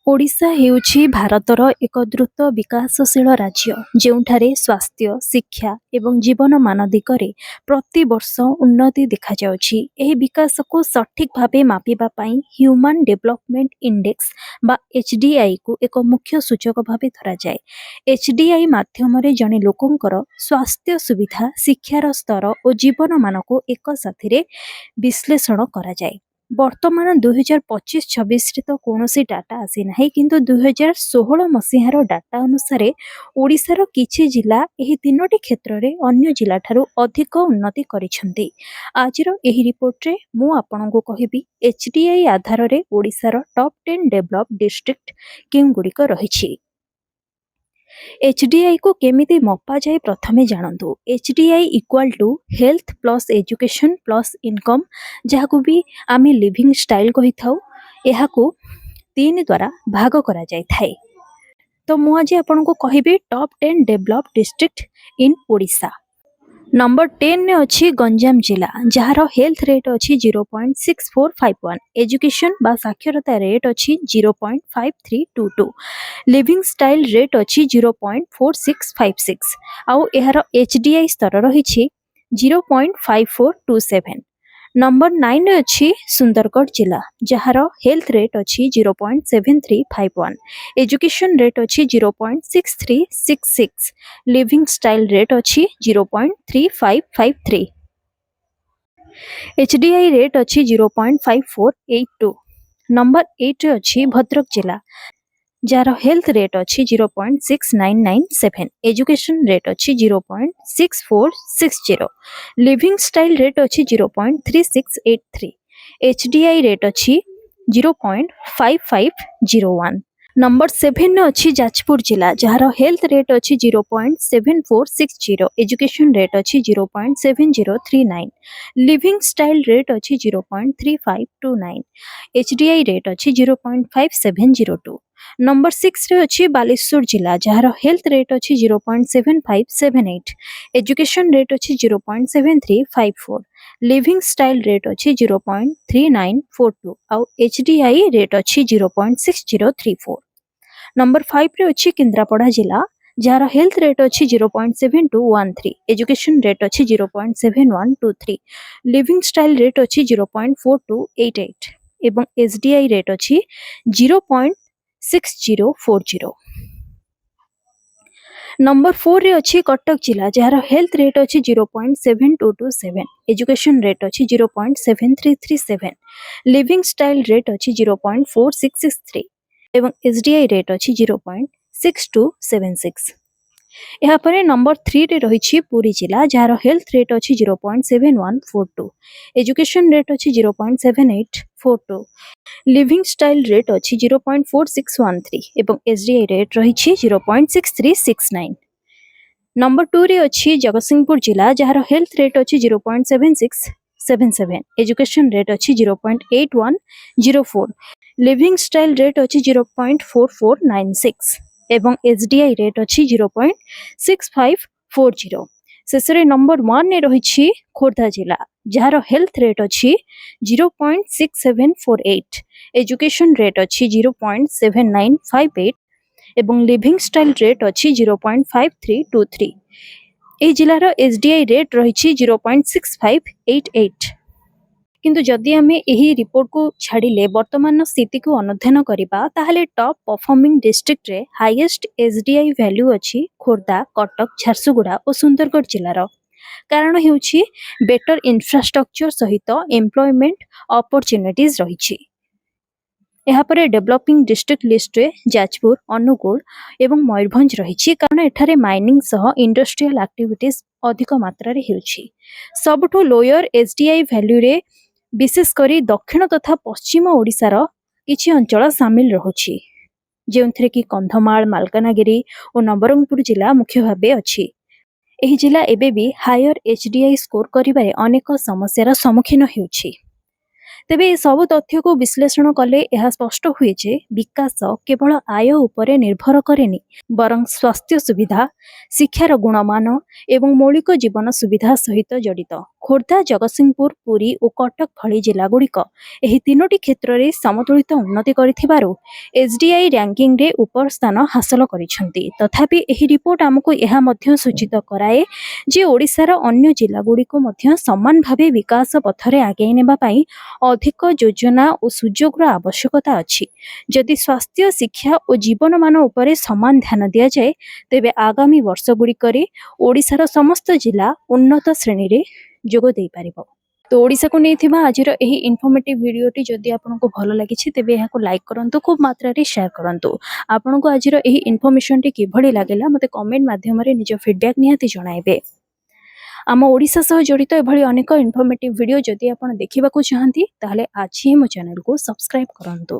ओडिशा हेउछि भारतर एक द्रुत विकासशील राज्य ଯେଉଁଠାରେ ସ୍ୱାସ୍ଥ୍ୟ ଶିକ୍ଷା ଏବଂ ଜୀବନମାନ ଦିଗରେ ପ୍ରତିବର୍ଷ ଉନ୍ନତି ଦେଖାଯାଉଛି। ଏହି ବିକାଶକୁ ସଠିକ୍ ଭାବେ ମାପିବା ପାଇଁ ହ୍ୟୁମାନ୍ ଡେଭଲପମେଣ୍ଟ ଇଣ୍ଡେକ୍ସ ବା HDIକୁ ଏକ ମୁଖ୍ୟ ସୂଚକ ଭାବେ ଧରାଯାଏ। HDI ମାଧ୍ୟମରେ ଜଣେ ଲୋକଙ୍କର ସ୍ୱାସ୍ଥ୍ୟ ସୁବିଧା ଶିକ୍ଷାର ସ୍ତର ଓ ଜୀବନମାନକୁ ଏକ ସାଥିରେ ବିଶ୍ଳେଷଣ କରାଯାଏ। ବର୍ତ୍ତମାନ 2025-26 ତ କୌଣସି ଡାଟା ଆସିନାହିଁ, କିନ୍ତୁ 2016 ମସିହାର ଡାଟା ଅନୁସାରେ ଓଡ଼ିଶାର କିଛି ଜିଲ୍ଲା ଏହି ତିନୋଟି କ୍ଷେତ୍ରରେ ଅନ୍ୟ ଜିଲ୍ଲାଠାରୁ ଅଧିକ ଉନ୍ନତି କରିଛନ୍ତି। ଆଜିର ଏହି ରିପୋର୍ଟରେ ମୁଁ ଆପଣଙ୍କୁ କହିବି HDI ଆଧାରରେ ଓଡ଼ିଶାର ଟପ୍ 10 ଡେଭଲପ୍ ଡିଷ୍ଟ୍ରିକ୍ଟ କେଉଁଗୁଡ଼ିକ ରହିଛି। HDI को केमिति मपाजाए प्रथमे जानतु। HDI equal to health plus education plus income, जहाको भी आमे लिविंग स्टाइल कही थाउ। एहाको 3 द्वारा भाग करा जाय थाए। तो मु आज आपनको कहिबे top 10 develop district in Odisha. Number 10 ने अच्छी गंजाम जिला, जार हेल्थ रेट अच्छी 0.6451, एजुकेशन बा साक्षरता रेट अच्छी 0.5322, लिविंग स्टाइल रेट अच्छी 0.4656, आउ एहार HDI स्तर रही 0.5427। नंबर 9 ने अच्छी सुंदरगढ़ जिला, जार हेल्थ रेट अच्छी 0.7351, एजुकेशन रेट अच्छी 0.6366, लिविंग स्टाइल रेट अच्छी 0.3553, HDI रेट अच्छी 0.5482। नंबर 8 रे अच्छी भद्रक जिला, जार हेल्थ रेट अच्छी 0.6997, एजुकेशन रेट अच्छी 0.6460, लिविंग स्टाइल रेट अच्छी 0.3683, HDI रेट अच्छी 0.5501। नंबर 7 ने अच्छी जाजपुर जिला, जार हेल्थ रेट अच्छी 0.7460, एजुकेशन रेट अच्छी 0.7039, लिविंग स्टाइल रेट अच्छी 0.3529, HDI रेट अच्छी 0.5702। नंबर 6 रे अच्छी बालेश्वर जिला, जार हेल्थ रेट अच्छी 0.7578, एजुकेशन रेट अच्छी 0.7354, लिविंग स्टाइल रेट अच्छी 0.3942, आउ HDI रेट अच्छी 0.6034। नंबर 5 रे अच्छी केन्द्रापड़ा जिला, जार हेल्थ रेट अच्छी 0.7213, एजुकेशन रेट अच्छी 0.7123, लिविंग स्टाइल रेट अच्छी 0.4288 एवं HDI रेट अच्छी 0.6040। नंबर 4 रे अच्छी कटक जिला, जार हेल्थ रेट अच्छी 0.7227, एजुकेशन रेट अच्छी 0.7337, लिविंग स्टाइल रेट अच्छी 0.4663 एवं HDI रेट अच्छी 0.6276। यहाँ पर नंबर 3 रे रही पुरी जिला, जार हेल्थ रेट अच्छी 0.7142, एजुकेशन रेट अच्छी 0.7842, लिविंग स्टाइल रेट अच्छी 0.4613 एवं HDI रेट रही 0.6369। नंबर 2 रे अच्छी जगतसिंहपुर जिला, जार हेल्थ रेट अच्छी 0.7677, एजुकेशन रेट अच्छी 0.8104, लिविंग स्टाइल रेट अच्छी 0.4496 एवं HDI रेट अच्छी 0.6540। शेषरे नंबर 1 ने रही खोर्धा जिला, जार हेल्थ रेट अच्छी 0.6748, एजुकेशन रेट अच्छी 0.7958 एवं लिविंग स्टाइल रेट अच्छी 0.5323। ए जिलार HDI रेट रही 0.6588। किंतु जदि आमे एही रिपोर्ट को छाड़िले वर्तमान स्थिति को अनुध्यान करिबा, ताहले टॉप परफॉर्मिंग डिस्ट्रिक्ट रे हाईएस्ट HDI वैल्यू अच्छी खोर्धा, कटक, झारसुगुड़ा और सुंदरगढ़ जिलार। कारण हेउछि बेटर इंफ्रास्ट्रक्चर सहित एम्प्लॉयमेंट अपॉर्चुनिटीज रही। यहाँ पर डेवलपिंग डिस्ट्रिक्ट लिस्ट रे जाजपुर, अनुगुल एवं मयूरभंज रही, कारण एठारे माइनिंग सह इंडस्ट्रियल एक्टिविटीज अधिक मात्रा रे हेउछि। सबठो लोअर HDI वैल्यू रे विशेष करी दक्षिण तथा पश्चिम ओडिशार किछि अंचल सामिल रहुछि, जेउंथरे कि कंधमाल, मालकानगिरी और नवरंगपुर जिला मुख्य भाबे अछि। एही जिला एबे भी हायर HDI स्कोर करिबारे अनेक समस्यार सम्मुखीन हेउछि। तेबे सब तथ्य को विश्लेषण कले यह स्पष्ट हुए जे विकास केवल आय उपरे निर्भर करेनि, बरं स्वास्थ्य सुविधा, शिक्षार गुणमान एवं मौलिक जीवन सुविधा सहित जड़ित ଖୋର୍ଦ୍ଧା, ଜଗତସିଂହପୁର, ପୁରୀ ଓ କଟକ ଭଳି ଜିଲ୍ଲାଗୁଡ଼ିକ ଏହି ତିନୋଟି କ୍ଷେତ୍ରରେ ସମତୁଳିତ ଉନ୍ନତି କରିଥିବାରୁ ଏସ୍ଡିଆଇ ରାଙ୍କିଙ୍ଗରେ ଉପର ସ୍ଥାନ ହାସଲ କରିଛନ୍ତି। ତଥାପି ଏହି ରିପୋର୍ଟ ଆମକୁ ଏହା ମଧ୍ୟ ସୂଚିତ କରାଏ ଯେ ଓଡ଼ିଶାର ଅନ୍ୟ ଜିଲ୍ଲାଗୁଡ଼ିକୁ ମଧ୍ୟ ସମାନ ଭାବେ ବିକାଶ ପଥରେ ଆଗେଇ ନେବା ପାଇଁ ଅଧିକ ଯୋଜନା ଓ ସୁଯୋଗର ଆବଶ୍ୟକତା ଅଛି। ଯଦି ସ୍ୱାସ୍ଥ୍ୟ, ଶିକ୍ଷା ଓ ଜୀବନମାନ ଉପରେ ସମାନ ଧ୍ୟାନ ଦିଆଯାଏ, ତେବେ ଆଗାମୀ ବର୍ଷଗୁଡ଼ିକରେ ଓଡ଼ିଶାର ସମସ୍ତ ଜିଲ୍ଲା ଉନ୍ନତ ଶ୍ରେଣୀରେ ଯୋଗ ଦେଇପାରିବ। ତ ଓଡ଼ିଶାକୁ ନେଇଥିବା ଆଜିର ଏହି ଇନଫର୍ମେଟିଭ ଭିଡ଼ିଓଟି ଯଦି ଆପଣଙ୍କୁ ଭଲ ଲାଗିଛି ତେବେ ଏହାକୁ ଲାଇକ୍ କରନ୍ତୁ, ଖୁବ୍ ମାତ୍ରାରେ ସେୟାର କରନ୍ତୁ। ଆପଣଙ୍କୁ ଆଜିର ଏହି ଇନଫର୍ମେସନଟି କିଭଳି ଲାଗିଲା ମୋତେ କମେଣ୍ଟ ମାଧ୍ୟମରେ ନିଜ ଫିଡବ୍ୟାକ୍ ନିହାତି ଜଣାଇବେ। ଆମ ଓଡ଼ିଶା ସହ ଜଡ଼ିତ ଏଭଳି ଅନେକ ଇନଫର୍ମେଟିଭ ଭିଡ଼ିଓ ଯଦି ଆପଣ ଦେଖିବାକୁ ଚାହାନ୍ତି ତାହେଲେ ଆଜି ହିଁ ମୋ ଚ୍ୟାନେଲକୁ ସବସ୍କ୍ରାଇବ୍ କରନ୍ତୁ।